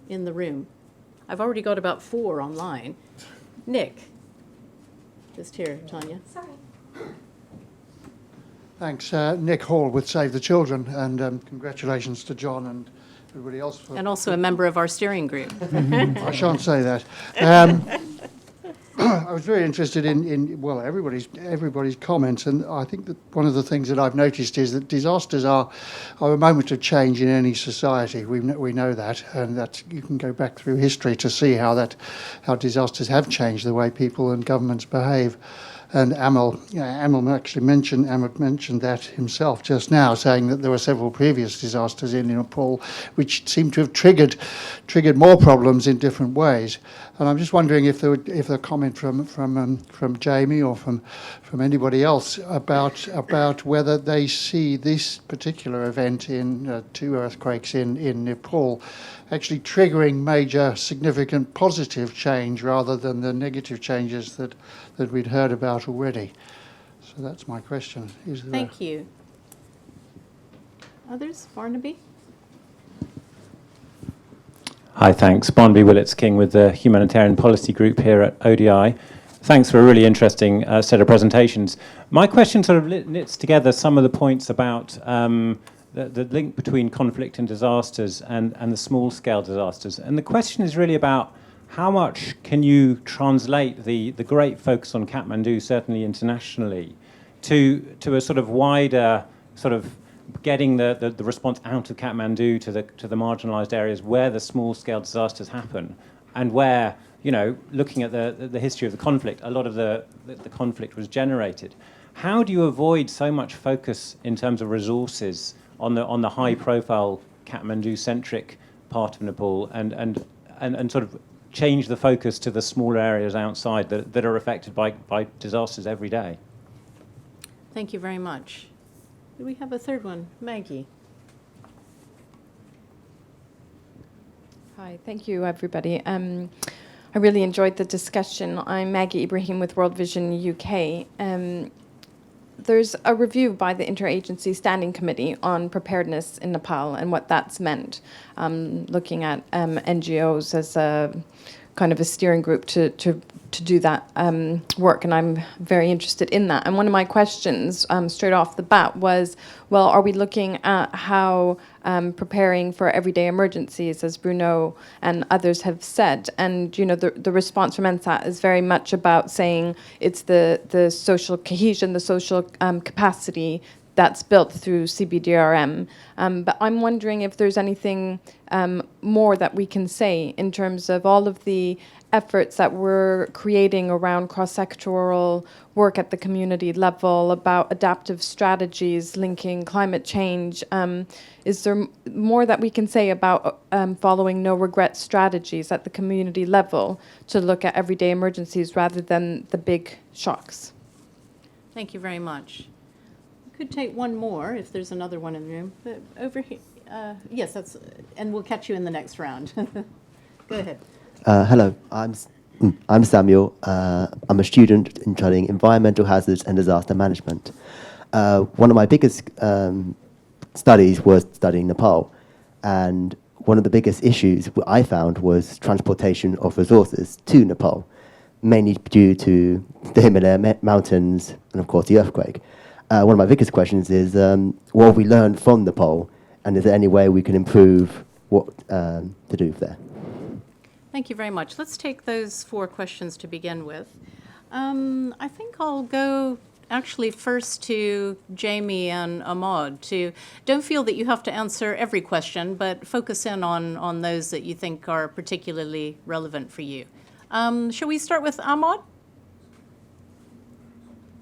in the room. I've already got about 4 online. Nick, just here, Tanya. Sorry. Thanks. Nick Hall with Save the Children, and congratulations to John and everybody else. And also a member of our steering group. I shan't say that. I was very interested in everybody's comments, and I think that one of the things that I've noticed is that disasters are a moment of change in any society. We know that, and that you can go back through history to see how disasters have changed the way people and governments behave. And Ahmed mentioned that himself just now, saying that there were several previous disasters in Nepal which seem to have triggered more problems in different ways. And I'm just wondering if a comment from Jamie or from anybody else about whether they see this particular event in 2 earthquakes in Nepal actually triggering major significant positive change rather than the negative changes that we'd heard about already. So that's my question. Thank you. Others? Barnaby? Hi, thanks. Barnaby Willits-King with the Humanitarian Policy Group here at ODI. Thanks for a really interesting set of presentations. My question sort of knits together some of the points about the link between conflict and disasters and the small-scale disasters. And the question is really about how much can you translate the great focus on Kathmandu, certainly internationally, to a sort of wider sort of getting the response out of Kathmandu to the marginalised areas where the small-scale disasters happen, and where, you know, looking at the history of the conflict, a lot of the conflict was generated. How do you avoid so much focus in terms of resources on the high-profile Kathmandu-centric part of Nepal and sort of change the focus to the smaller areas outside that are affected by disasters every day? Thank you very much. Do we have a third one? Maggie. Hi, thank you, everybody. I really enjoyed the discussion. I'm Maggie Ibrahim with World Vision UK. There's a review by the Interagency Standing Committee on preparedness in Nepal and what that's meant, looking at NGOs as a kind of a steering group to do that work, and I'm very interested in that. And one of my questions straight off the bat was, well, are we looking at how preparing for everyday emergencies, as Bruno and others have said? And, you know, the response from NSAT is very much about saying it's the social cohesion, the social capacity that's built through CBDRM. But I'm wondering if there's anything more that we can say in terms of all of the efforts that we're creating around cross-sectoral work at the community level, about adaptive strategies linking climate change. Is there more that we can say about following no-regret strategies at the community level to look at everyday emergencies rather than the big shocks? Thank you very much. We could take one more if there's another one in the room. But over here, yes, and we'll catch you in the next round. Go ahead. Hello, I'm Samuel. I'm a student in studying environmental hazards and disaster management. One of my biggest studies was studying Nepal, and one of the biggest issues I found was transportation of resources to Nepal, mainly due to the Himalaya mountains and, of course, the earthquake. One of my biggest questions is, what have we learned from Nepal, and is there any way we can improve what to do there? Thank you very much. Let's take those 4 questions to begin with. I think I'll go actually first to Jamie and Ahmad. Don't feel that you have to answer every question, but focus in on those that you think are particularly relevant for you. Shall we start with Ahmad?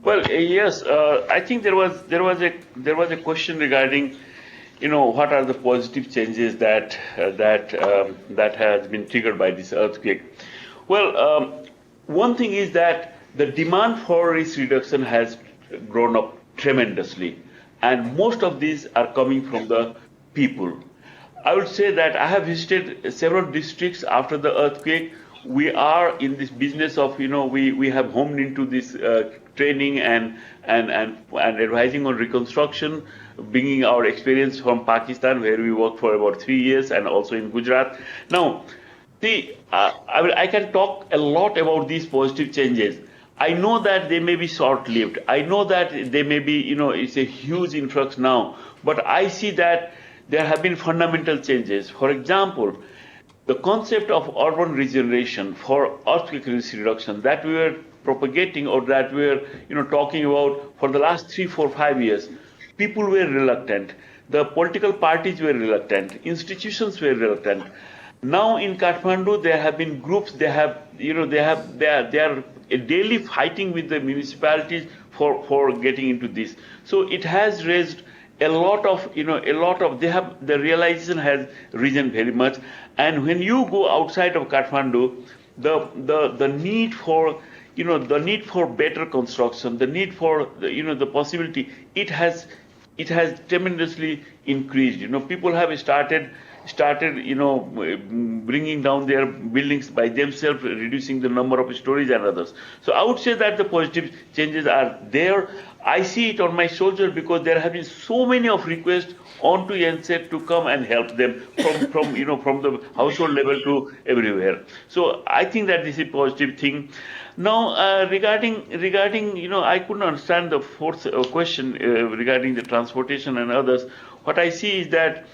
Well, yes. I think there was a question regarding, you know, what are the positive changes that has been triggered by this earthquake. Well, one thing is that the demand for risk reduction has grown up tremendously, and most of these are coming from the people. I would say that I have visited several districts after the earthquake. We are in this business of, you know, we have homed into this training and advising on reconstruction. bringing our experience from Pakistan, where we worked for about 3 years, and also in Gujarat. Now, see, I can talk a lot about these positive changes. I know that they may be short-lived. I know that they may be, it's a huge influx now. But I see that there have been fundamental changes. For example, the concept of urban regeneration for earthquake risk reduction that we were propagating, or that we were talking about for the last 3, 4, 5 years, people were reluctant. The political parties were reluctant. Institutions were reluctant. Now in Kathmandu, there have been groups. They are daily fighting with the municipalities for getting into this. So it has raised a lot of the realization has risen very much. And when you go outside of Kathmandu, the need for the need for better construction, the need for the possibility, it has tremendously increased. People have started bringing down their buildings by themselves, reducing the number of stories and others. So I would say that the positive changes are there. I see it on my shoulder because there have been so many of requests onto NSET to come and help them from the household level to everywhere. So I think that this is a positive thing. Now regarding I couldn't understand the fourth question regarding the transportation and others. What I see is that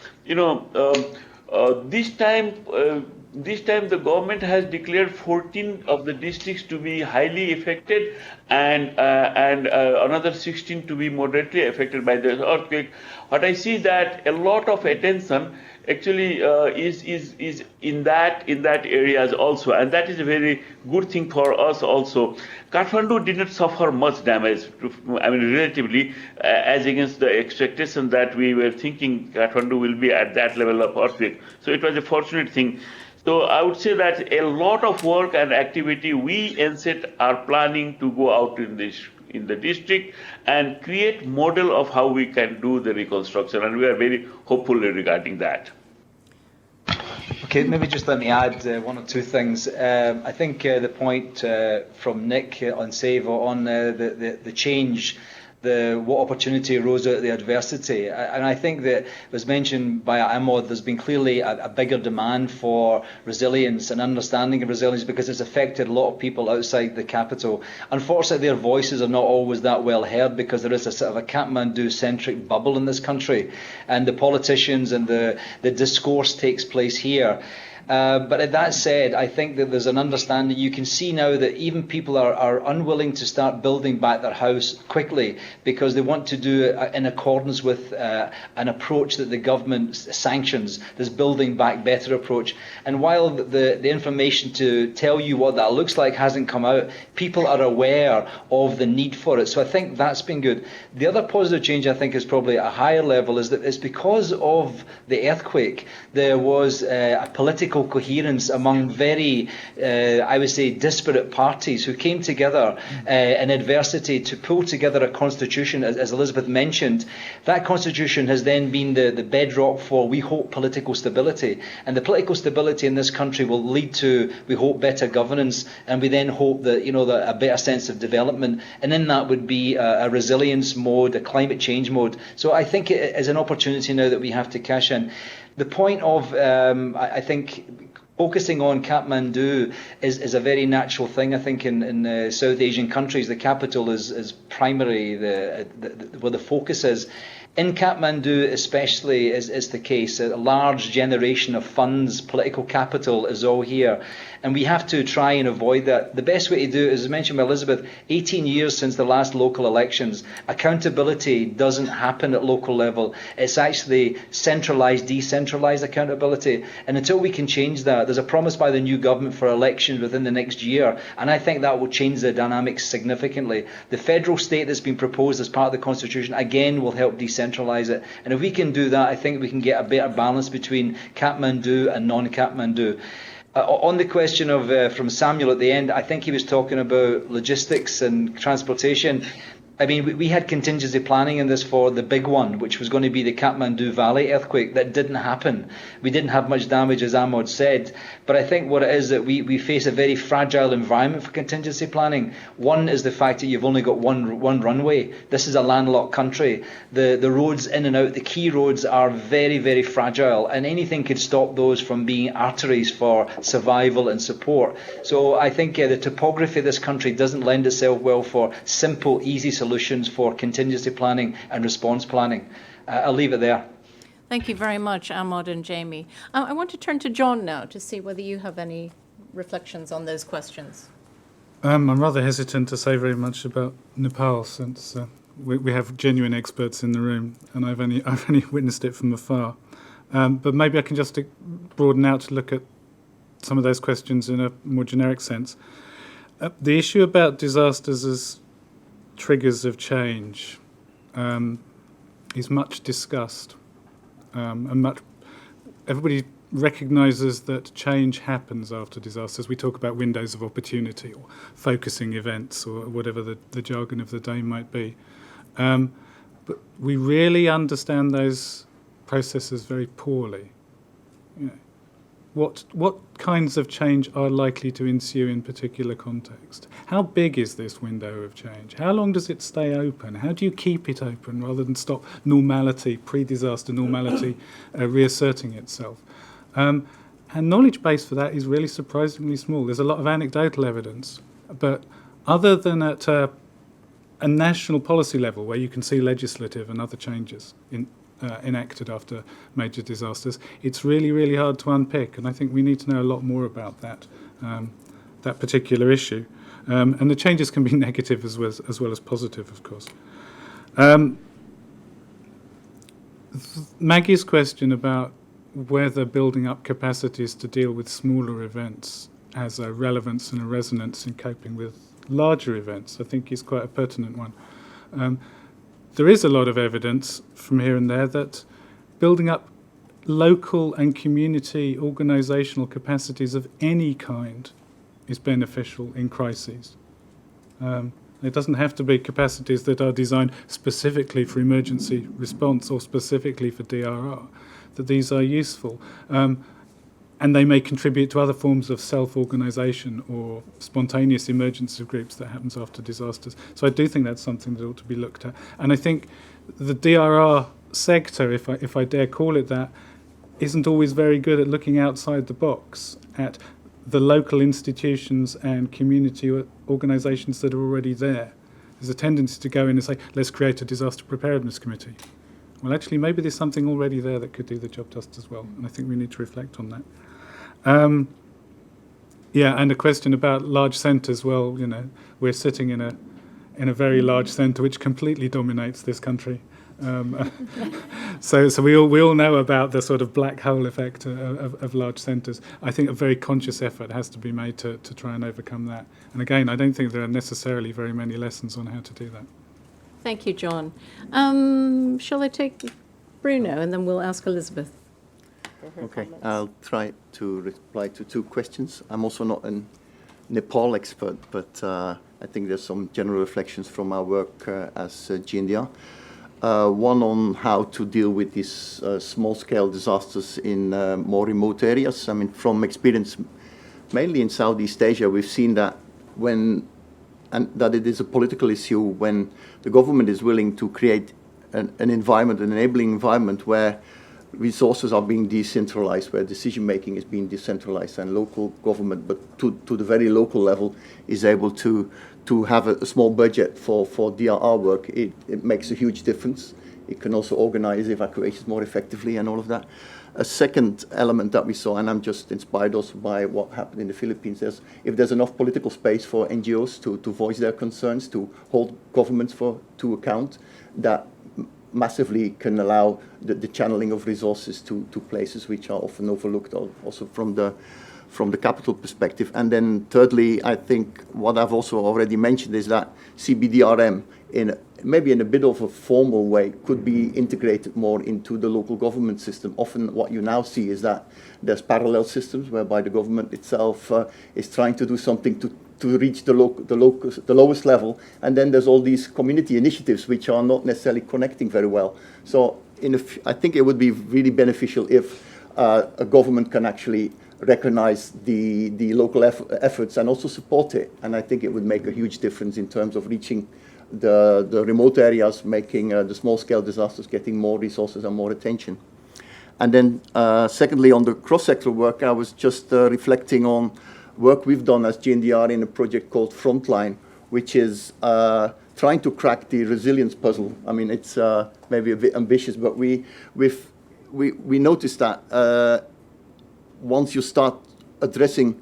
this time the government has declared 14 of the districts to be highly affected, and another 16 to be moderately affected by the earthquake. What I see that a lot of attention actually is in that areas also, and that is a very good thing for us also. Kathmandu did not suffer much damage, relatively, as against the expectation that we were thinking Kathmandu will be at that level of earthquake. So it was a fortunate thing. So I would say that a lot of work and activity we NSET are planning to go out in the district and create model of how we can do the reconstruction, and we are very hopeful regarding that. Okay, maybe just let me add one or two things. I think the point from Nick on SAVE on the change, what opportunity arose out of the adversity. And I think that was mentioned by Ahmad, there's been clearly a bigger demand for resilience and understanding of resilience because it's affected a lot of people outside the capital. Unfortunately, their voices are not always that well heard because there is a sort of a Kathmandu-centric bubble in this country. And the politicians and the discourse takes place here. But that said, I think that there's an understanding. You can see now that even people are unwilling to start building back their house quickly because they want to do it in accordance with an approach that the government sanctions, this building back better approach. And while the information to tell you what that looks like hasn't come out, people are aware of the need for it. So I think that's been good. The other positive change I think is probably at a higher level is that it's because of the earthquake, there was a political coherence among very, I would say, disparate parties who came together in adversity to pull together a constitution, as Elizabeth mentioned. That constitution has then been the bedrock for, we hope, political stability. And the political stability in this country will lead to, we hope, better governance, and we then hope that, that a better sense of development. And in that would be a resilience mode, a climate change mode. So I think it is an opportunity now that we have to cash in. The point of, I think, focusing on Kathmandu is a very natural thing. I think in South Asian countries, the capital is primary, where the focus is. In Kathmandu especially is the case. A large generation of funds, political capital is all here. And we have to try and avoid that. The best way to do it, as mentioned by Elizabeth, 18 years since the last local elections, accountability doesn't happen at local level. It's actually centralised, decentralised accountability. And until we can change that, there's a promise by the new government for elections within the next year. And I think that will change the dynamics significantly. The federal state that's been proposed as part of the Constitution, again, will help decentralise it. And if we can do that, I think we can get a better balance between Kathmandu and non-Kathmandu. On the question of from Samuel at the end, I think he was talking about logistics and transportation. I mean, we had contingency planning in this for the big one, which was going to be the Kathmandu Valley earthquake. That didn't happen. We didn't have much damage, as Ahmad said. But I think what it is that we face a very fragile environment for contingency planning. One is the fact that you've only got one runway. This is a landlocked country. The roads in and out, the key roads are very, very fragile, and anything could stop those from being arteries for survival and support. So I think the topography of this country doesn't lend itself well for simple, easy solutions for contingency planning and response planning. I'll leave it there. Thank you very much, Ahmad and Jamie. I want to turn to John now to see whether you have any reflections on those questions. I'm rather hesitant to say very much about Nepal since we have genuine experts in the room, and I've only witnessed it from afar. But maybe I can just broaden out to look at some of those questions in a more generic sense. The issue about disasters as triggers of change is much discussed, and everybody recognises that change happens after disasters. We talk about windows of opportunity or focusing events or whatever the jargon of the day might be, but we really understand those processes very poorly. You know, what kinds of change are likely to ensue in particular context? How big is this window of change? How long does it stay open? How do you keep it open rather than stop normality, pre-disaster normality, reasserting itself? And knowledge base for that is really surprisingly small. There's a lot of anecdotal evidence, but other than at a national policy level where you can see legislative and other changes enacted after major disasters, it's really, really hard to unpick, and I think we need to know a lot more about that particular issue. And the changes can be negative as well as positive, of course. Maggie's question about whether building up capacities to deal with smaller events has a relevance and a resonance in coping with larger events, I think is quite a pertinent one. There is a lot of evidence from here and there that building up local and community organisational capacities of any kind is beneficial in crises. It doesn't have to be capacities that are designed specifically for emergency response or specifically for DRR, that these are useful. And they may contribute to other forms of self-organisation or spontaneous emergence of groups that happens after disasters. So I do think that's something that ought to be looked at. And I think the DRR sector, if I dare call it that, isn't always very good at looking outside the box at the local institutions and community organisations that are already there. There's a tendency to go in and say, let's create a disaster preparedness committee. Well, actually, maybe there's something already there that could do the job just as well, and I think we need to reflect on that. And a question about large centres. Well, you know, we're sitting in a very large centre which completely dominates this country. So we all know about the sort of black hole effect of large centres. I think a very conscious effort has to be made to try and overcome that. And again, I don't think there are necessarily very many lessons on how to do that. Thank you, John. Shall I take Bruno and then we'll ask Elizabeth? Okay, I'll try to reply to two questions. I'm also not a Nepal expert, but I think there's some general reflections from our work as GNDR. One on how to deal with these small-scale disasters in more remote areas. I mean, from experience, mainly in Southeast Asia, we've seen that that it is a political issue when the government is willing to create an environment, an enabling environment where resources are being decentralized, where decision-making is being decentralized, and local government, but to the very local level, is able to have a small budget for DRR work. It makes a huge difference. It can also organize evacuations more effectively and all of that. A second element that we saw, and I'm just inspired also by what happened in the Philippines, is if there's enough political space for NGOs to voice their concerns, to hold governments to account, that massively can allow the channeling of resources to places which are often overlooked, also from the capital perspective. And then thirdly, I think what I've also already mentioned is that CBDRM, maybe in a bit of a formal way, could be integrated more into the local government system. Often what you now see is that there's parallel systems whereby the government itself is trying to do something to reach the lowest level. And then there's all these community initiatives which are not necessarily connecting very well. So I think it would be really beneficial if a government can actually recognize the local efforts and also support it. And I think it would make a huge difference in terms of reaching the remote areas, making the small-scale disasters getting more resources and more attention. And then secondly, on the cross-sectoral work, I was just reflecting on work we've done as GNDR in a project called Frontline, which is trying to crack the resilience puzzle. I mean, it's maybe a bit ambitious, but we noticed that once you start addressing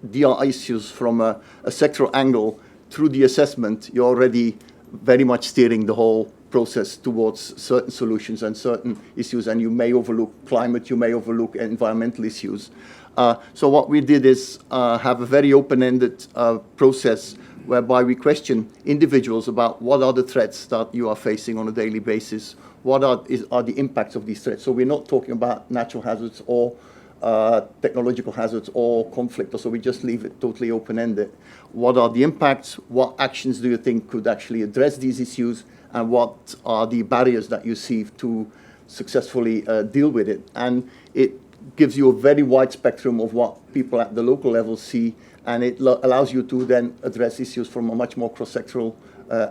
DR issues from a sectoral angle through the assessment, you're already very much steering the whole process towards certain solutions and certain issues, and you may overlook climate, you may overlook environmental issues. So what we did is have a very open-ended process whereby we question individuals about what are the threats that you are facing on a daily basis, what are the impacts of these threats. So we're not talking about natural hazards or technological hazards or conflict, so we just leave it totally open-ended. What are the impacts? What actions do you think could actually address these issues? And what are the barriers that you see to successfully deal with it? And it gives you a very wide spectrum of what people at the local level see, and it allows you to then address issues from a much more cross-sectoral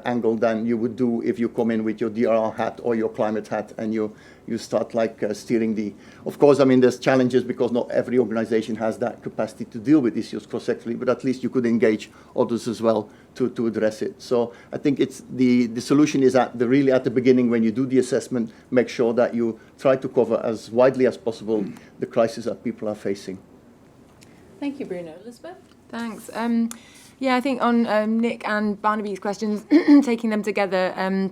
angle than you would do if you come in with your DRR hat or your climate hat and you start steering the... Of course, I mean, there's challenges because not every organization has that capacity to deal with issues cross-sectorally, but at least you could engage others as well to address it. So I think it's the solution is really at the beginning when you do the assessment, make sure that you try to cover as widely as possible the crisis that people are facing. Thank you, Bruno. Elizabeth? Thanks. Yeah, I think on Nick and Barnaby's questions, taking them together,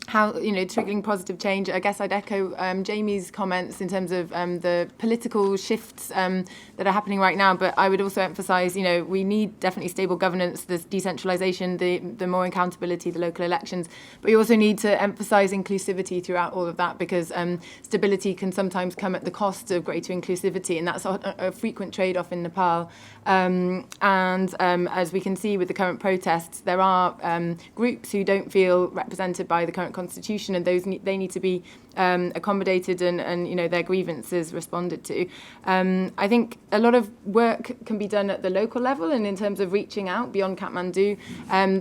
how, triggering positive change, I guess I'd echo Jamie's comments in terms of the political shifts that are happening right now, but I would also emphasise, we need definitely stable governance, the decentralisation, the more accountability, the local elections, but we also need to emphasise inclusivity throughout all of that, because stability can sometimes come at the cost of greater inclusivity, and that's a frequent trade-off in Nepal. And as we can see with the current protests, there are groups who don't feel represented by the current constitution, and they need to be accommodated and their grievances responded to. I think a lot of work can be done at the local level, and in terms of reaching out beyond Kathmandu,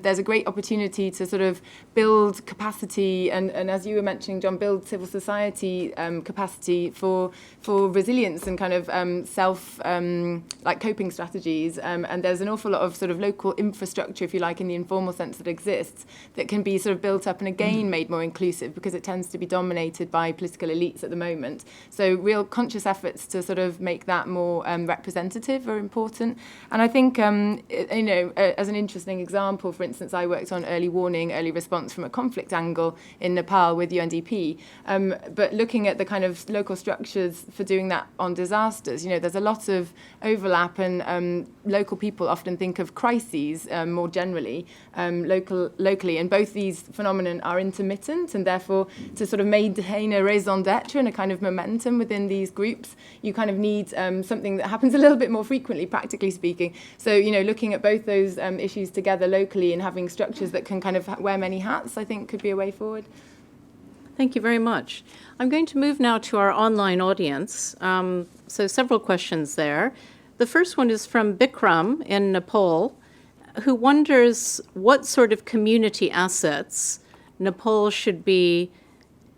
there's a great opportunity to sort of build capacity and as you were mentioning, John, build civil society capacity for resilience and kind of coping strategies. And there's an awful lot of sort of local infrastructure, if you like, in the informal sense that exists that can be sort of built up and again made more inclusive, because it tends to be dominated by political elites at the moment. So real conscious efforts to sort of make that more representative are important. And I think, as an interesting example, for instance, I worked on early warning, early response from a conflict angle in Nepal with UNDP. But looking at the kind of local structures for doing that on disasters, there's a lot of overlap, and local people often think of crises more generally, locally, and both these phenomenon are intermittent, and therefore to sort of maintain a raison d'etre and a kind of momentum within these groups, you kind of need something that happens a little bit more frequently, practically speaking. So, looking at both those issues together locally and having structures that can kind of wear many hats, I think could be a way forward. Thank you very much. I'm going to move now to our online audience. So several questions there. The first one is from Bikram in Nepal, who wonders what sort of community assets Nepal should be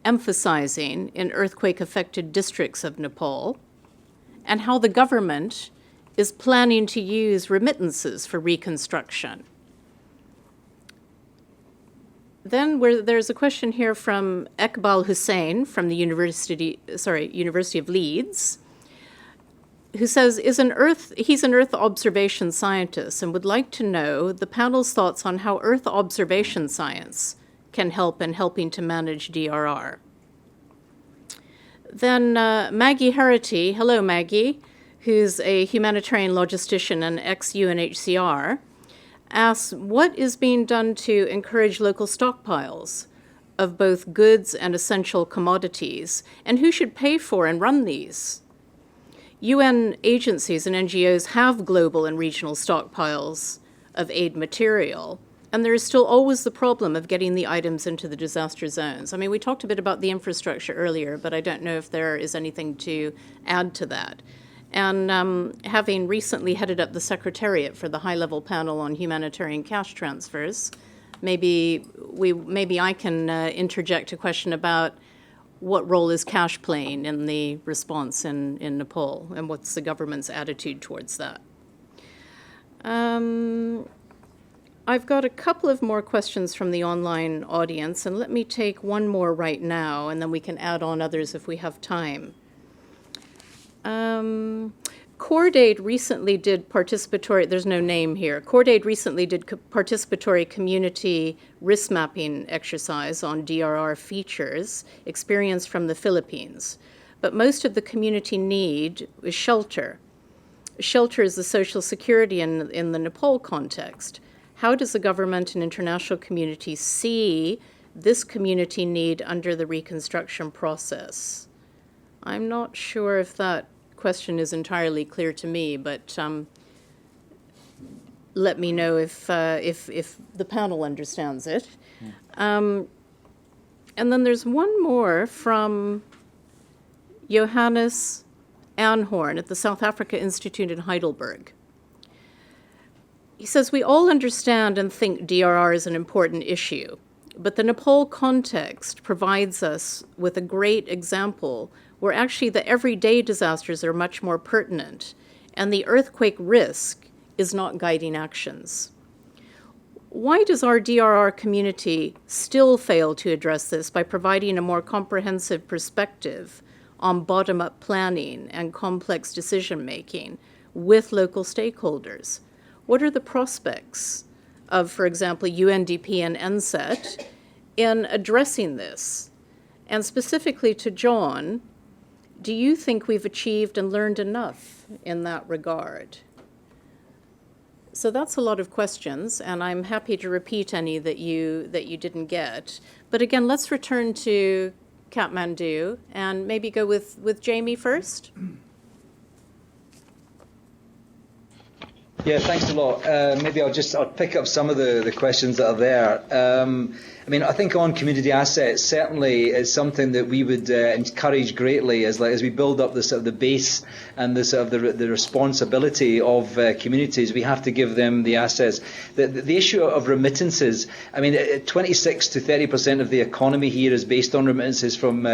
emphasizing in earthquake-affected districts of Nepal, and how the government is planning to use remittances for reconstruction. Then there's a question here from Ekbal Hussain from the University of Leeds, who says he's an Earth observation scientist and would like to know the panel's thoughts on how Earth observation science can help in helping to manage DRR. Then Maggie Herity, hello Maggie, who's a humanitarian logistician and ex-UNHCR, asks what is being done to encourage local stockpiles of both goods and essential commodities, and who should pay for and run these? UN agencies and NGOs have global and regional stockpiles of aid material. And there is still always the problem of getting the items into the disaster zones. I mean, we talked a bit about the infrastructure earlier, but I don't know if there is anything to add to that. And having recently headed up the Secretariat for the high-level panel on humanitarian cash transfers, maybe I can interject a question about what role is cash playing in the response in Nepal, and what's the government's attitude towards that? I've got a couple of more questions from the online audience, and let me take one more right now, and then we can add on others if we have time. CORDAID recently did participatory, there's no name here, CORDAID recently did participatory community risk mapping exercise on DRR features experienced from the Philippines. But most of the community need is shelter. Shelter is the social security in the Nepal context. How does the government and international community see this community need under the reconstruction process? I'm not sure if that question is entirely clear to me, but let me know if the panel understands it. And then there's one more from Johannes Anhorn at the South Africa Institute in Heidelberg. He says, we all understand and think DRR is an important issue, but the Nepal context provides us with a great example where actually the everyday disasters are much more pertinent, and the earthquake risk is not guiding actions. Why does our DRR community still fail to address this by providing a more comprehensive perspective on bottom-up planning and complex decision-making with local stakeholders? What are the prospects of, for example, UNDP and NSET in addressing this? And specifically to John, do you think we've achieved and learned enough in that regard? So that's a lot of questions, and I'm happy to repeat any that you didn't get. But again, let's return to Kathmandu and maybe go with Jamie first. Yeah, thanks a lot. Maybe I'll pick up some of the questions that are there. I mean, I think on community assets, certainly is something that we would encourage greatly as we build up the sort of the base and the sort of the responsibility of communities. We have to give them the assets. The issue of remittances, I mean, 26 to 30% of the economy here is based on remittances from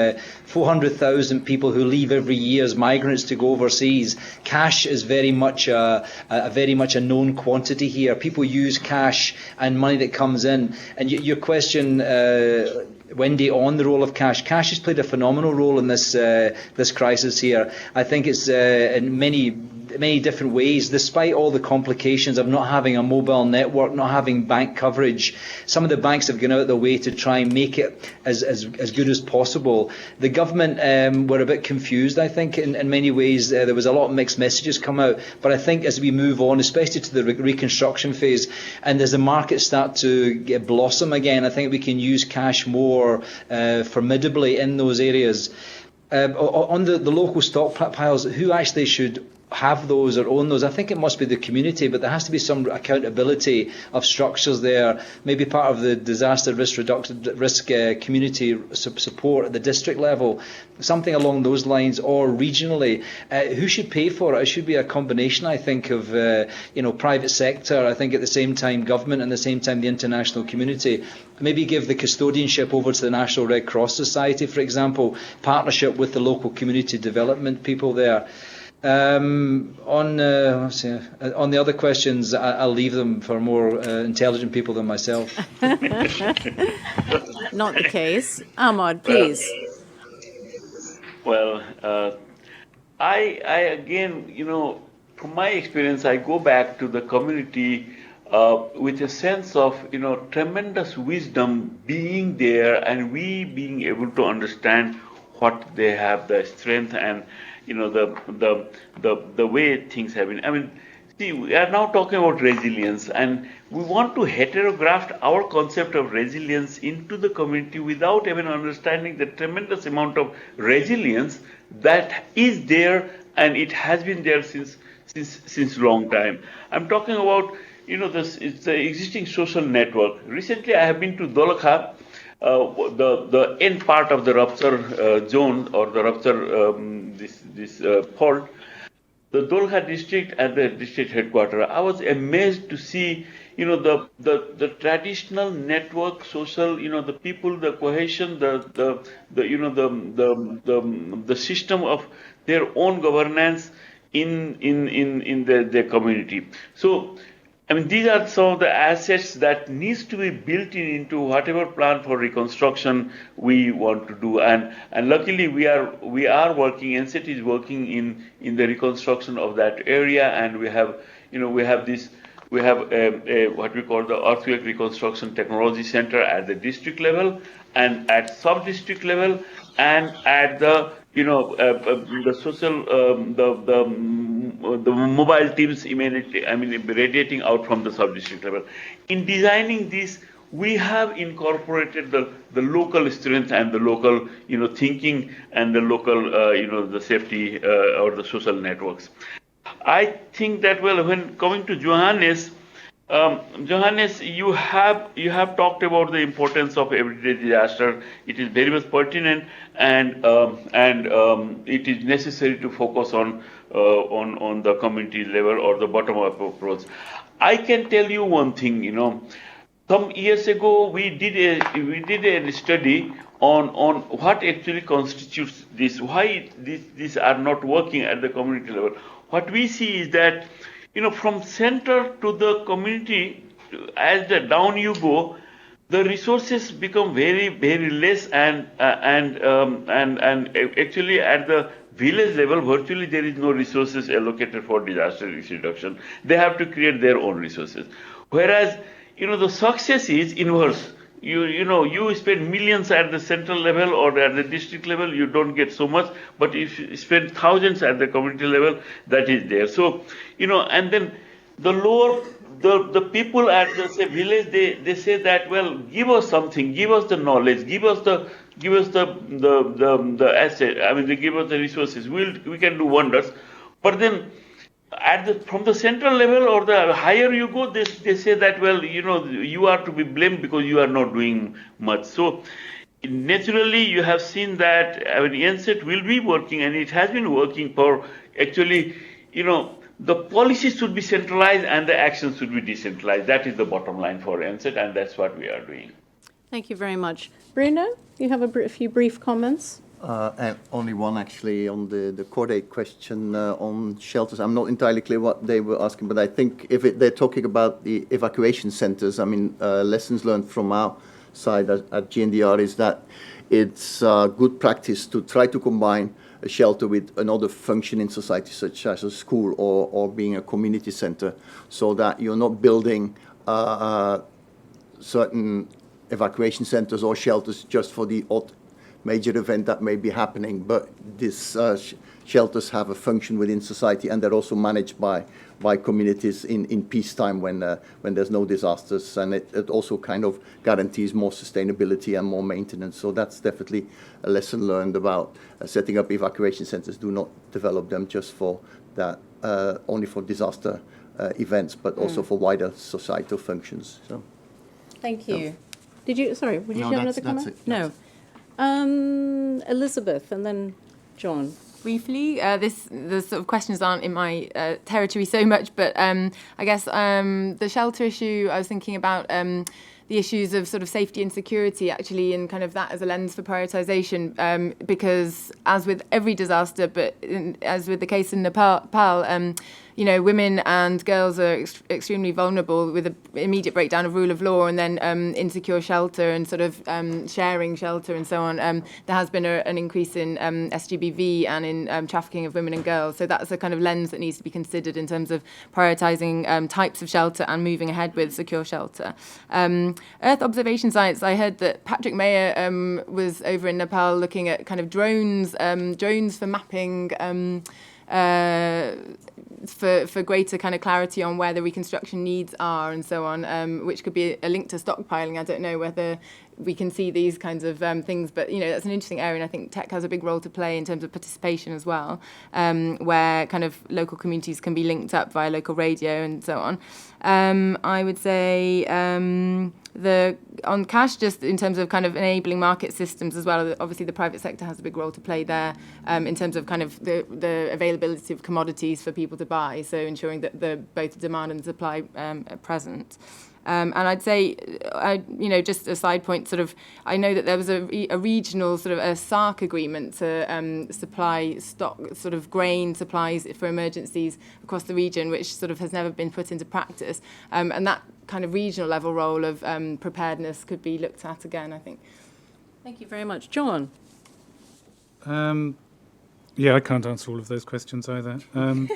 400,000 people who leave every year as migrants to go overseas. Cash is very much a known quantity here. People use cash and money that comes in. And your question, Wendy, on the role of cash. Cash has played a phenomenal role in this crisis here. I think it's in many different ways, despite all the complications of not having a mobile network, not having bank coverage. Some of the banks have gone out of their way to try and make it as good as possible. The government were a bit confused, I think, in many ways. There was a lot of mixed messages come out. But I think as we move on, especially to the reconstruction phase, and as the markets start to blossom again, I think we can use cash more formidably in those areas. On the local stockpiles, who actually should have those or own those? I think it must be the community, but there has to be some accountability of structures there. Maybe part of the disaster risk community support at the district level, something along those lines, or regionally. Who should pay for it? It should be a combination, I think, of private sector. I think at the same time government, and at the same time the international community. Maybe give the custodianship over to the National Red Cross Society, for example, partnership with the local community development people there. On the other questions, I'll leave them for more intelligent people than myself. Not the case. Ahmad, please. Well, I again, from my experience, I go back to the community with a sense of, tremendous wisdom being there, and we being able to understand what they have, the strength and the way things have been. I mean, see, we are now talking about resilience, and we want to heterograft our concept of resilience into the community without even understanding the tremendous amount of resilience that is there, and it has been there since long time. I'm talking about it's the existing social network. Recently, I have been to Dolakha, the end part of the rupture zone or the rupture fault. The Dolakha district and the district headquarters. I was amazed to see, the traditional network, social, the people, the cohesion, the system of their own governance in their community. So, I mean, these are some of the assets that needs to be built into whatever plan for reconstruction we want to do. And luckily we are working, NCET is working in the reconstruction of that area, and we have what we call the Earthquake Reconstruction Technology Center at the district level and at sub-district level and at the the social the mobile teams immediately, radiating out from the sub-district level. In designing this, we have incorporated the local strength and the local thinking and the local the safety or the social networks. I think that, well, when coming to Johannes, you have talked about the importance of everyday disaster. It is very much pertinent, and it is necessary to focus on the community level or the bottom-up approach. I can tell you one thing. Some years ago we did a study on what actually constitutes this. Why these are not working at the community level. What we see is that, from center to the community, as the down you go, the resources become very, very less, and actually at the village level, virtually there is no resources allocated for disaster risk reduction. They have to create their own resources. Whereas, the success is inverse. You spend millions at the central level or at the district level, you don't get so much. But if you spend thousands at the community level, that is there. So, and then the lower, the people at the village, they say that, well, give us something, give us the knowledge, give us the asset. They give us the resources. We can do wonders. But then, from the central level or the higher you go, they say that, well, you are to be blamed because you are not doing much. So naturally, you have seen that NCET will be working, and it has been working for actually, the policies should be centralized and the actions should be decentralized. That is the bottom line for NCET, and that's what we are doing. Thank you very much. Bruno, you have a few brief comments? And only one actually on the Corday question on shelters. I'm not entirely clear what they were asking, but I think if they're talking about the evacuation centers, lessons learned from our side at GNDR is that it's good practice to try to combine a shelter with another function in society, such as a school or being a community center, so that you're not building certain evacuation centers or shelters just for the odd major event that may be happening, but these shelters have a function within society, and they're also managed by communities in peacetime when there's no disasters, and it also kind of guarantees more sustainability and more maintenance. So that's definitely a lesson learned about setting up evacuation centers. Do not develop them just for that, only for disaster events, but also for wider societal functions. So. Thank you. Would you have another comment? No. Elizabeth, and then John. Briefly, the sort of questions aren't in my territory so much, but I guess the shelter issue, I was thinking about the issues of sort of safety and security, actually, and kind of that as a lens for prioritisation, because as with every disaster, but as with the case in Nepal, women and girls are extremely vulnerable with an immediate breakdown of rule of law, and then insecure shelter and sort of sharing shelter and so on. There has been an increase in SGBV and in trafficking of women and girls. So that's a kind of lens that needs to be considered in terms of prioritising types of shelter and moving ahead with secure shelter. Earth observation science, I heard that Patrick Mayer was over in Nepal looking at kind of drones for mapping for greater kind of clarity on where the reconstruction needs are and so on, which could be a link to stockpiling. I don't know whether we can see these kinds of things. But, that's an interesting area, and I think tech has a big role to play in terms of participation as well, where kind of local communities can be linked up via local radio and so on. I would say on cash, just in terms of kind of enabling market systems as well, obviously the private sector has a big role to play there in terms of kind of the availability of commodities for people to buy, so ensuring that both demand and supply are present. And I'd say, just a side point, sort of, I know that there was a regional sort of a SARC agreement to supply stock, sort of grain supplies for emergencies across the region, which sort of has never been put into practice. And that kind of regional level role of preparedness could be looked at again, I think. Thank you very much. John? Yeah, I can't answer all of those questions either. And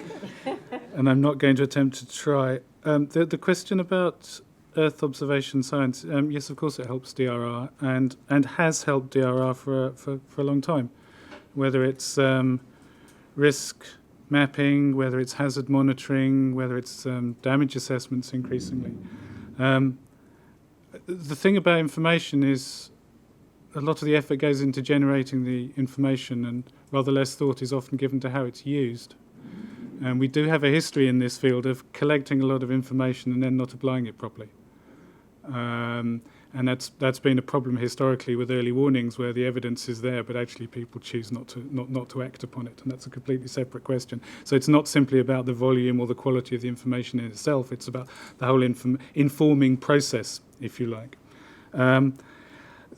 I'm not going to attempt to try. The question about Earth observation science, yes, of course it helps DRR and has helped DRR for a long time, whether it's risk mapping, whether it's hazard monitoring, whether it's damage assessments increasingly. The thing about information is a lot of the effort goes into generating the information, and rather less thought is often given to how it's used. And we do have a history in this field of collecting a lot of information and then not applying it properly. And that's been a problem historically with early warnings, where the evidence is there, but actually people choose not to act upon it, and that's a completely separate question. So it's not simply about the volume or the quality of the information in itself; it's about the whole informing process, if you like.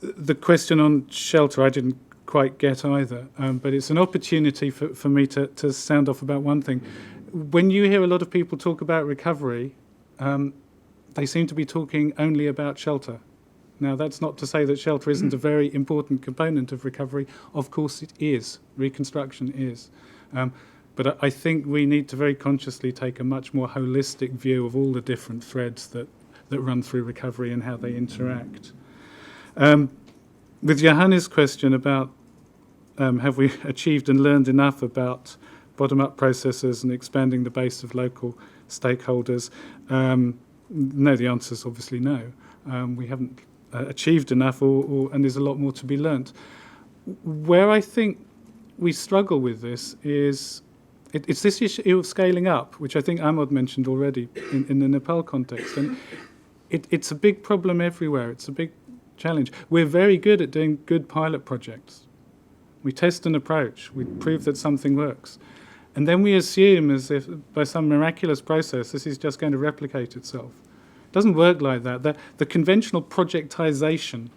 The question on shelter, I didn't quite get either, but it's an opportunity for me to sound off about one thing. When you hear a lot of people talk about recovery, they seem to be talking only about shelter. Now, that's not to say that shelter isn't a very important component of recovery. Of course it is. Reconstruction is. But I think we need to very consciously take a much more holistic view of all the different threads that run through recovery and how they interact. With Johanna's question about have we achieved and learned enough about bottom-up processes and expanding the base of local stakeholders, no, the answer is obviously no. We haven't achieved enough, and there's a lot more to be learnt. Where I think we struggle with this is it's this issue of scaling up, which I think Ahmad mentioned already in the Nepal context. And it's a big problem everywhere. It's a big challenge. We're very good at doing good pilot projects. We test an approach. We prove that something works. And then we assume, as if by some miraculous process, this is just going to replicate itself. It doesn't work like that. The conventional projectization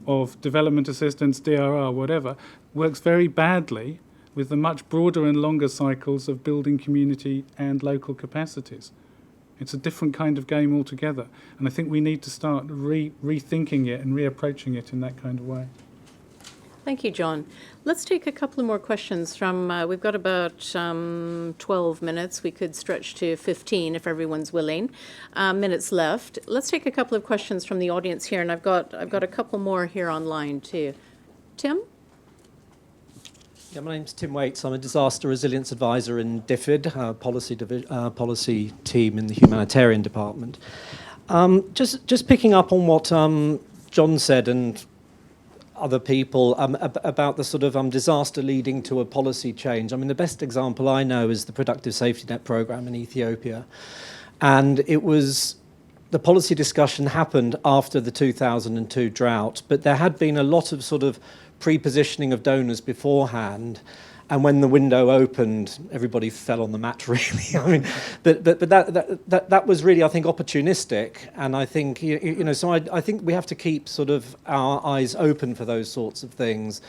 of development assistance, DRR, whatever, works very badly with the much broader and longer cycles of building community and local capacities. It's a different kind of game altogether. And I think we need to start rethinking it and reapproaching it in that kind of way. Thank you, John. Let's take a couple of more questions from, we've got about 12 minutes. We could stretch to 15 if everyone's willing. Minutes left. Let's take a couple of questions from the audience here, and I've got a couple more here online too. Tim? Yeah, my name's Tim Waits. I'm a disaster resilience advisor in DFID, policy team in the humanitarian department. Just picking up on what John said and other people about the sort of disaster leading to a policy change. I mean, the best example I know is the Productive Safety Net program in Ethiopia. And the policy discussion happened after the 2002 drought, but there had been a lot of sort of pre-positioning of donors beforehand. And when the window opened, everybody fell on the mat, really. I mean, but that was really, I think, opportunistic. And I think, so I think we have to keep sort of our eyes open for those sorts of things.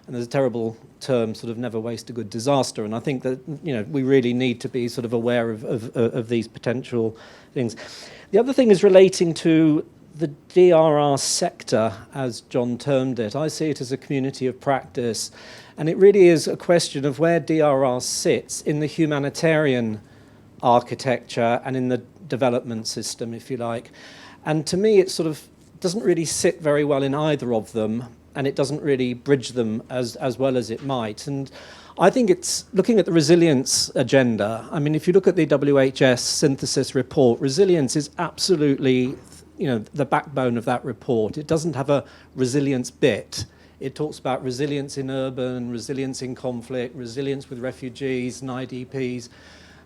And there's a terrible term, sort of never waste a good disaster. And I think that, we really need to be sort of aware of these potential things. The other thing is relating to the DRR sector, as John termed it. I see it as a community of practice. And it really is a question of where DRR sits in the humanitarian architecture and in the development system, if you like. And to me, it sort of doesn't really sit very well in either of them, and it doesn't really bridge them as well as it might. And I think it's looking at the resilience agenda. I mean, if you look at the WHS synthesis report, resilience is absolutely the backbone of that report. It doesn't have a resilience bit. It talks about resilience in urban, resilience in conflict, resilience with refugees and IDPs.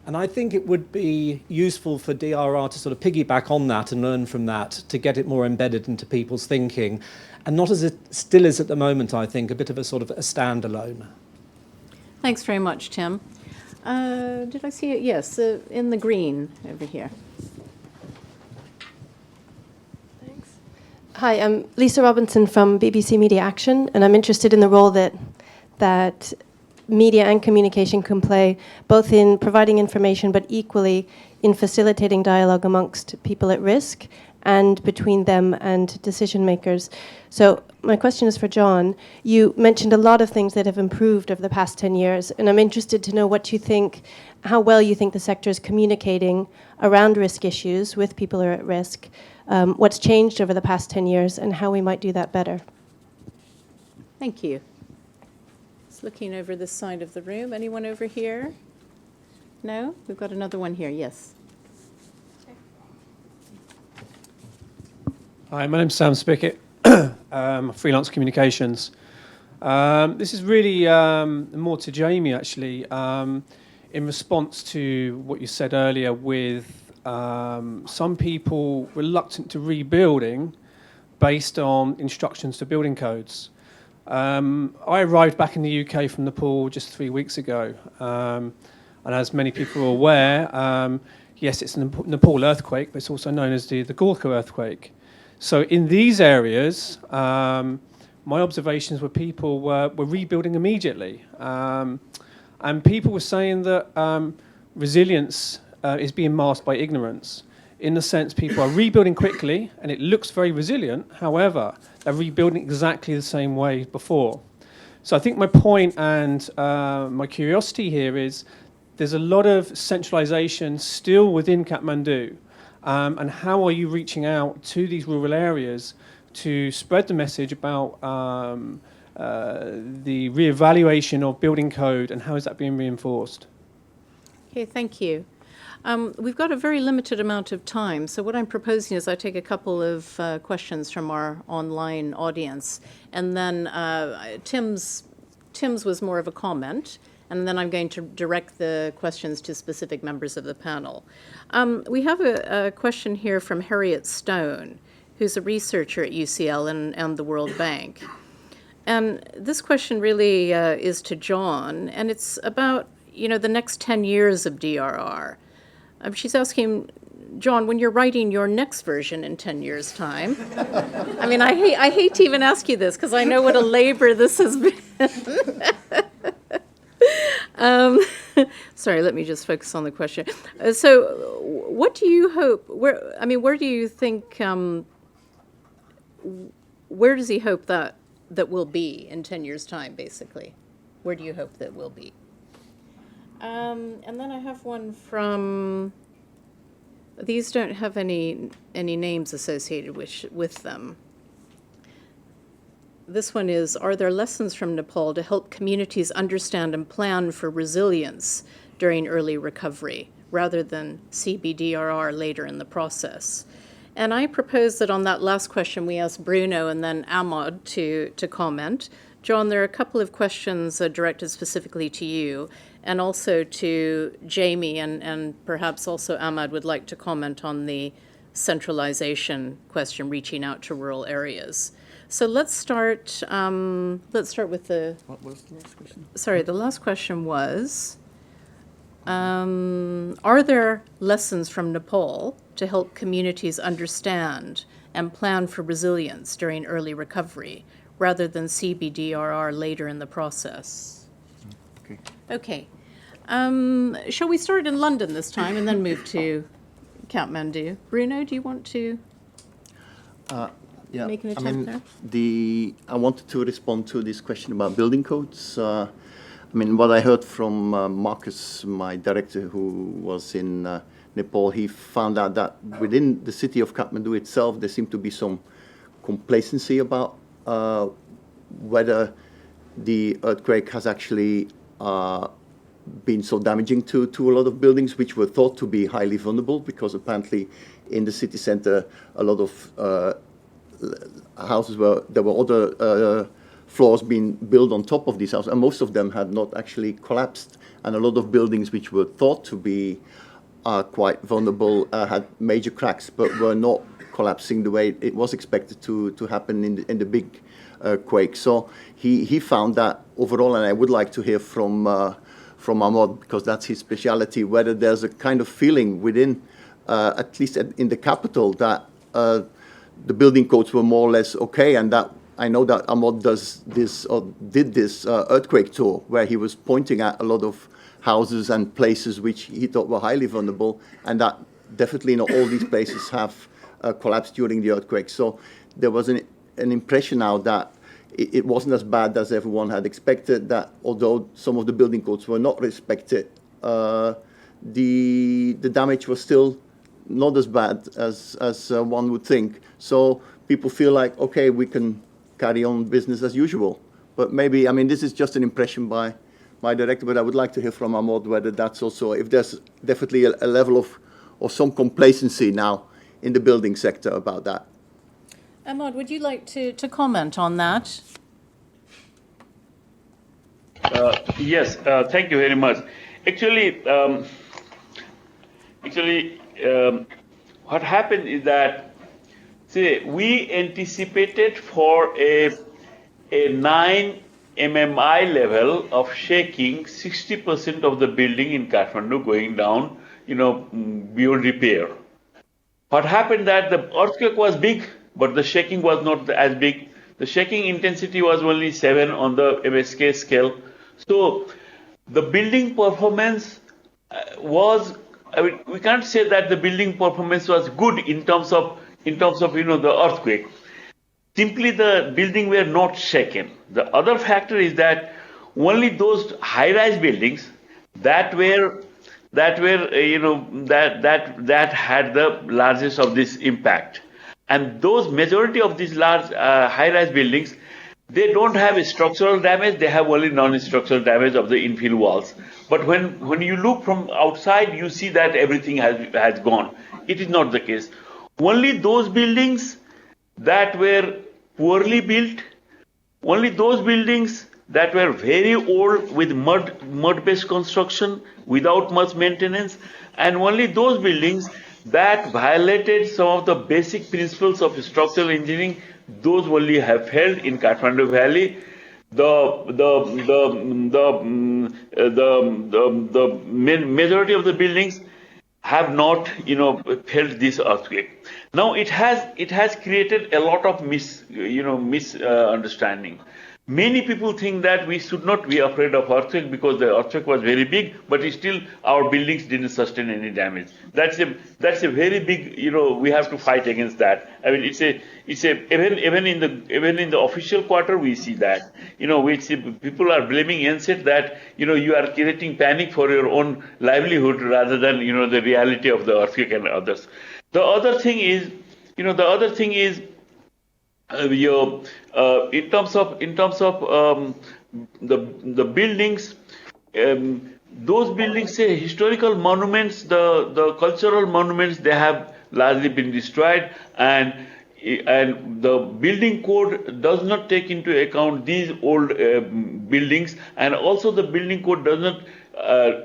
And I think it would be useful for DRR to sort of piggyback on that and learn from that to get it more embedded into people's thinking. And not as it still is at the moment, I think, a bit of a sort of a standalone. Thanks very much, Tim. Did I see it? Yes, in the green over here. Thanks. Hi, I'm Lisa Robinson from BBC Media Action, and I'm interested in the role that media and communication can play, both in providing information, but equally in facilitating dialogue amongst people at risk and between them and decision makers. So my question is for John. You mentioned a lot of things that have improved over the past 10 years, and I'm interested to know what you think, how well you think the sector is communicating around risk issues with people who are at risk, what's changed over the past 10 years, and how we might do that better. Thank you. Just looking over this side of the room. Anyone over here? No? We've got another one here. Yes. Hi, my name's Sam Spickett, freelance communications. This is really more to Jamie, actually, in response to what you said earlier with some people reluctant to rebuilding based on instructions to building codes. I arrived back in the UK from Nepal just 3 weeks ago, and as many people are aware, yes, it's a Nepal earthquake, but it's also known as the Gorkha earthquake. So in these areas, my observations were people were rebuilding immediately. And people were saying that resilience is being masked by ignorance. In the sense, people are rebuilding quickly, and it looks very resilient. However, they're rebuilding exactly the same way before. So I think my point and my curiosity here is there's a lot of centralization still within Kathmandu. And how are you reaching out to these rural areas to spread the message about the reevaluation of building code, and how is that being reinforced? Okay, thank you. We've got a very limited amount of time, so what I'm proposing is I take a couple of questions from our online audience, and then Tim's was more of a comment, and then I'm going to direct the questions to specific members of the panel. We have a question here from Harriet Stone, who's a researcher at UCL and the World Bank. And this question really is to John, and it's about the next 10 years of DRR. She's asking, John, when you're writing your next version in 10 years' time, I mean, I hate to even ask you this because I know what a labor this has been. Sorry, let me just focus on the question. So what do you hope, where do you think, where does he hope that we'll be in 10 years' time, basically? Where do you hope that we'll be? And then I have one from, these don't have any names associated with them. This one is, are there lessons from Nepal to help communities understand and plan for resilience during early recovery, rather than CBDRR later in the process? And I propose that on that last question, we ask Bruno and then Ahmad to comment. John, there are a couple of questions directed specifically to you, and also to Jamie, and perhaps also Ahmad would like to comment on the centralization question, reaching out to rural areas. So let's start with the... What was the last question? Sorry, the last question was, are there lessons from Nepal to help communities understand and plan for resilience during early recovery, rather than CBDRR later in the process? Okay. Okay. Shall we start in London this time and then move to Kathmandu? Bruno, do you want to make an attempt there? I wanted to respond to this question about building codes. What I heard from Marcus, my director who was in Nepal, he found out that within the city of Kathmandu itself, there seemed to be some complacency about whether the earthquake has actually been so damaging to a lot of buildings which were thought to be highly vulnerable, because apparently in the city center a lot of houses there were other floors being built on top of these houses, and most of them had not actually collapsed. And a lot of buildings which were thought to be quite vulnerable had major cracks, but were not collapsing the way it was expected to happen in the big quake. So he found that overall, and I would like to hear from Ahmad, because that's his speciality, whether there's a kind of feeling within, at least in the capital, that the building codes were more or less okay, and that I know that Ahmad did this earthquake tour where he was pointing at a lot of houses and places which he thought were highly vulnerable, and that definitely not all these places have collapsed during the earthquake. So there was an impression now that it wasn't as bad as everyone had expected, that although some of the building codes were not respected, the damage was still not as bad as one would think. So people feel like, okay, we can carry on business as usual. But maybe, I mean, this is just an impression by my director, but I would like to hear from Ahmad whether that's also, if there's definitely a level of some complacency now in the building sector about that. Ahmad, would you like to comment on that? Yes, thank you very much. Actually, what happened is that, see, we anticipated for a 9 MMI level of shaking, 60% of the building in Kathmandu going down, beyond repair. What happened that the earthquake was big, but the shaking was not as big. The shaking intensity was only 7 on the MSK scale. So the building performance was, I mean, we can't say that the building performance was good in terms of the earthquake. Simply the building were not shaken. The other factor is that only those high-rise buildings that had the largest of this impact, and those majority of these large high-rise buildings, they don't have a structural damage. They have only non-structural damage of the infill walls. But when you look from outside, you see that everything has gone. It is not the case. Only those buildings that were poorly built, only those buildings that were very old with mud-based construction without much maintenance, and only those buildings that violated some of the basic principles of structural engineering, those only have held in Kathmandu Valley. The majority of the buildings have not, felt this earthquake. Now it has created a lot of misunderstanding. Many people think that we should not be afraid of earthquake because the earthquake was very big, but still our buildings didn't sustain any damage. That's a very big, we have to fight against that. I mean, even in the official quarter we see that, we see people are blaming NSET that you are creating panic for your own livelihood rather than the reality of the earthquake and others. The other thing is, in terms of the buildings, those buildings, say historical monuments, the cultural monuments, they have largely been destroyed, and the building code does not take into account these old buildings, and also the building code does not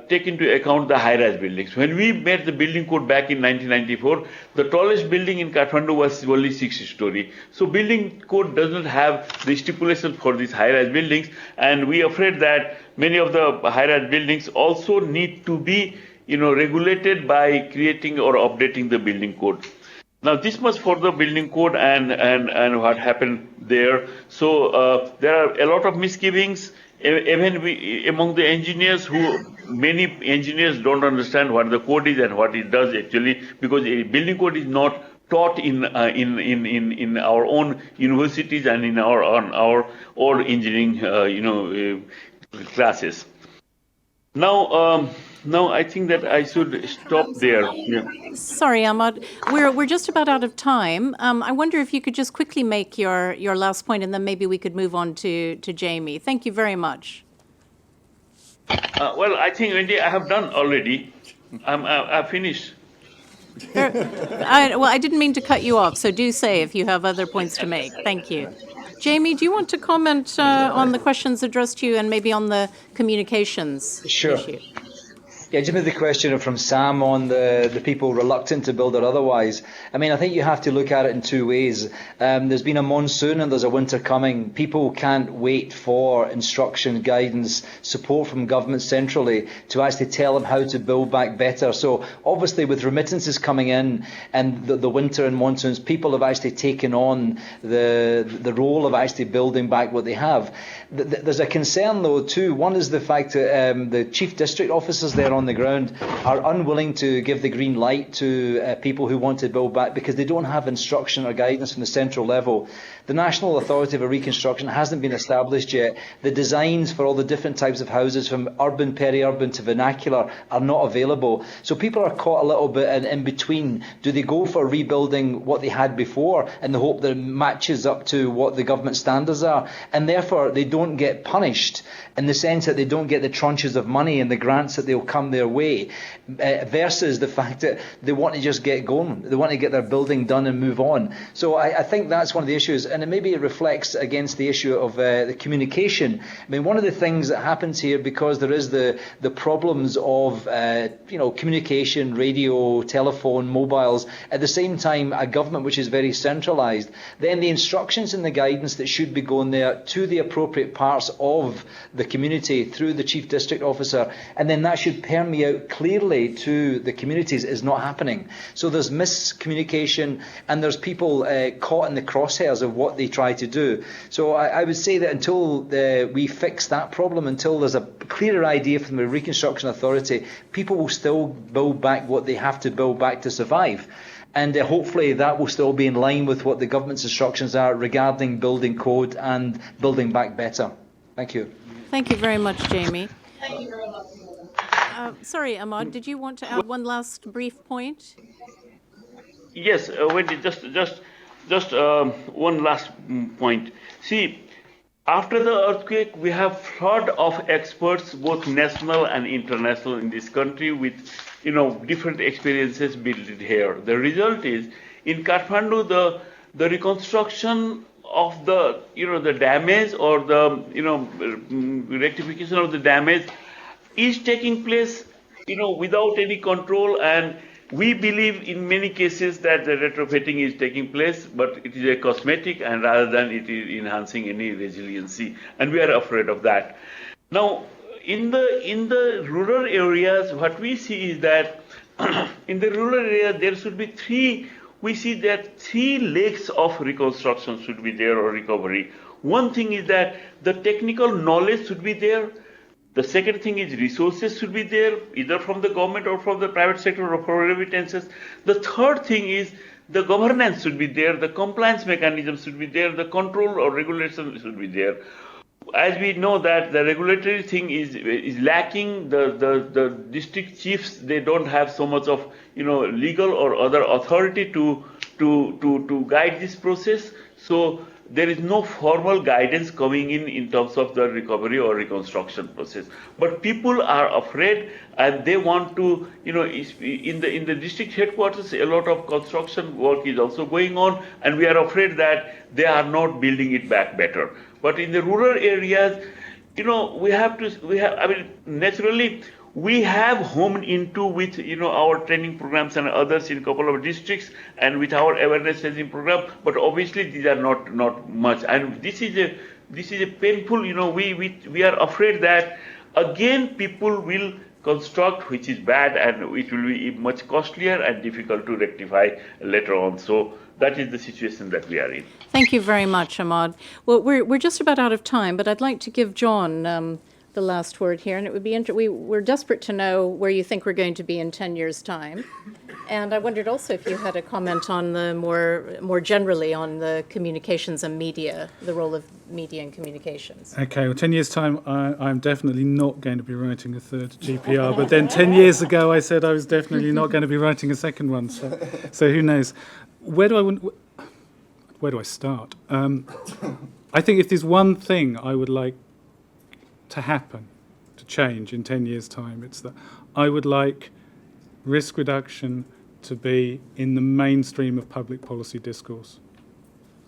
take into account the high-rise buildings. When we made the building code back in 1994, the tallest building in Kathmandu was only 6-story. So building code does not have the stipulation for these high-rise buildings, and we are afraid that many of the high-rise buildings also need to be regulated by creating or updating the building code. Now this much for the building code and what happened there. So there are a lot of misgivings. Even among the engineers, many engineers don't understand what the code is and what it does actually, because a building code is not taught in our own universities and in our own engineering classes. Now I think that I should stop there. Yeah. Sorry, Ahmad. We're just about out of time. I wonder if you could just quickly make your last point, and then maybe we could move on to Jamie. Thank you very much. Well, I think, Wendy, I have done already. I've finished. I didn't mean to cut you off, so do say if you have other points to make. Thank you. Jamie, do you want to comment on the questions addressed to you and maybe on the communications Sure. issue? Yeah, just maybe the question from Sam on the people reluctant to build or otherwise. I mean, I think you have to look at it in two ways. There's been a monsoon and there's a winter coming. People can't wait for instruction, guidance, support from government centrally to actually tell them how to build back better. So obviously with remittances coming in and the winter and monsoons, people have actually taken on the role of actually building back what they have. There's a concern though too. One is the fact that the chief district officers there on the ground are unwilling to give the green light to people who want to build back because they don't have instruction or guidance from the central level. The National Authority for Reconstruction hasn't been established yet. The designs for all the different types of houses, from urban, peri-urban to vernacular, are not available. So people are caught a little bit in between. Do they go for rebuilding what they had before in the hope that it matches up to what the government standards are? And therefore they don't get punished in the sense that they don't get the tranches of money and the grants that they'll come their way, versus the fact that they want to just get going. They want to get their building done and move on. So I think that's one of the issues. And maybe it reflects against the issue of the communication. I mean, one of the things that happens here, because there is the problems of communication, radio, telephone, mobiles, at the same time a government which is very centralised, then the instructions and the guidance that should be going there to the appropriate parts of the community through the chief district officer, and then that should permeate clearly to the communities, is not happening. So there's miscommunication and there's people caught in the crosshairs of what they try to do. So I would say that until we fix that problem, until there's a clearer idea from the Reconstruction Authority, people will still build back what they have to build back to survive. And hopefully that will still be in line with what the government's instructions are regarding building code and building back better. Thank you. Thank you very much, Jamie. Sorry, Ahmad, did you want to add one last brief point? Yes, Wendy, just one last point. See, after the earthquake, we have flood of experts, both national and international, in this country with, different experiences built here. The result is, in Kathmandu, the reconstruction of the damage or the rectification of the damage is taking place without any control, and we believe in many cases that the retrofitting is taking place, but it is a cosmetic and rather than it is enhancing any resiliency, and we are afraid of that. Now in the rural areas, what we see is that in the rural area there should be three legs of reconstruction should be there, or recovery. One thing is that the technical knowledge should be there. The second thing is resources should be there, either from the government or from the private sector or from remittances. The third thing is the governance should be there, the compliance mechanism should be there, the control or regulation should be there. As we know that the regulatory thing is lacking, the district chiefs, they don't have so much of legal or other authority to guide this process. So there is no formal guidance coming in terms of the recovery or reconstruction process. But people are afraid, and they want to, in the district headquarters, a lot of construction work is also going on, and we are afraid that they are not building it back better. But in the rural areas, naturally, we have homed into with our training programs and others in a couple of districts, and with our awareness raising program. But obviously these are not much, and this is a painful. We are afraid that again people will construct, which is bad, and it will be much costlier and difficult to rectify later on. So that is the situation that we are in. Thank you very much, Ahmad. Well, we're just about out of time, but I'd like to give John the last word here, and it would be we're desperate to know where you think we're going to be in 10 years' time. And I wondered also if you had a comment on the more generally on the communications and media, the role of media and communications. Okay, well, 10 years' time, I'm definitely not going to be writing a third GPR, but then 10 years ago I said I was definitely not going to be writing a second one, so who knows. Where do I start? I think if there's one thing I would like to happen, to change in 10 years' time. It's that I would like risk reduction to be in the mainstream of public policy discourse.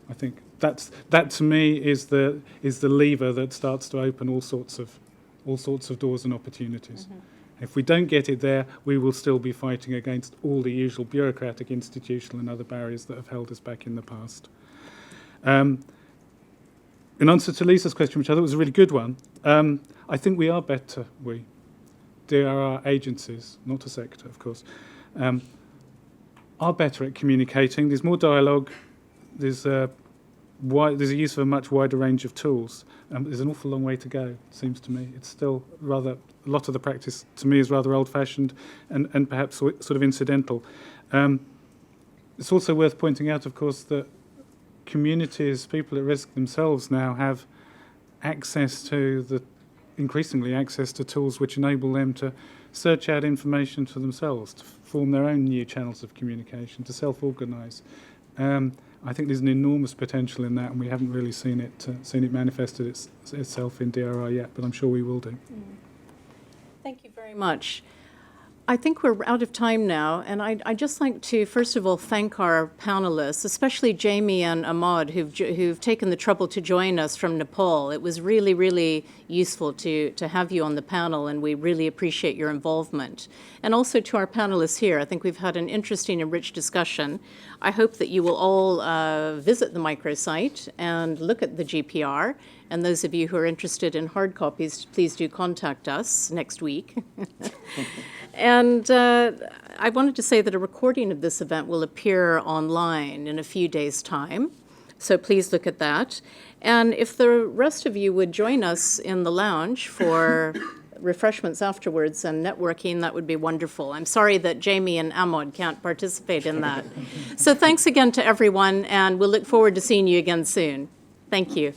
I think that to me is the lever that starts to open all sorts of doors and opportunities. Mm-hmm. If we don't get it there, we will still be fighting against all the usual bureaucratic, institutional and other barriers that have held us back in the past. In answer to Lisa's question, which I thought was a really good one, I think we are better, DRR agencies, not a sector, of course, are better at communicating. There's more dialogue. There's a use of a much wider range of tools. There's an awful long way to go, it seems to me. It's still a lot of the practice, to me, is rather old-fashioned and perhaps sort of incidental. It's also worth pointing out, of course, that communities, people at risk themselves now have increasingly access to tools which enable them to search out information for themselves, to form their own new channels of communication, to self-organise. I think there's an enormous potential in that, and we haven't really seen it manifested itself in DRI yet, but I'm sure we will do. Thank you very much. I think we're out of time now, and I'd just like to, first of all, thank our panelists, especially Jamie and Ahmad, who've taken the trouble to join us from Nepal. It was really, really useful to have you on the panel, and we really appreciate your involvement. And also to our panelists here, I think we've had an interesting and rich discussion. I hope that you will all visit the microsite and look at the GPR. And those of you who are interested in hard copies, please do contact us next week. And I wanted to say that a recording of this event will appear online in a few days' time. So please look at that. And if the rest of you would join us in the lounge for refreshments afterwards and networking, that would be wonderful. I'm sorry that Jamie and Ahmad can't participate in that. So thanks again to everyone, and we'll look forward to seeing you again soon. Thank you.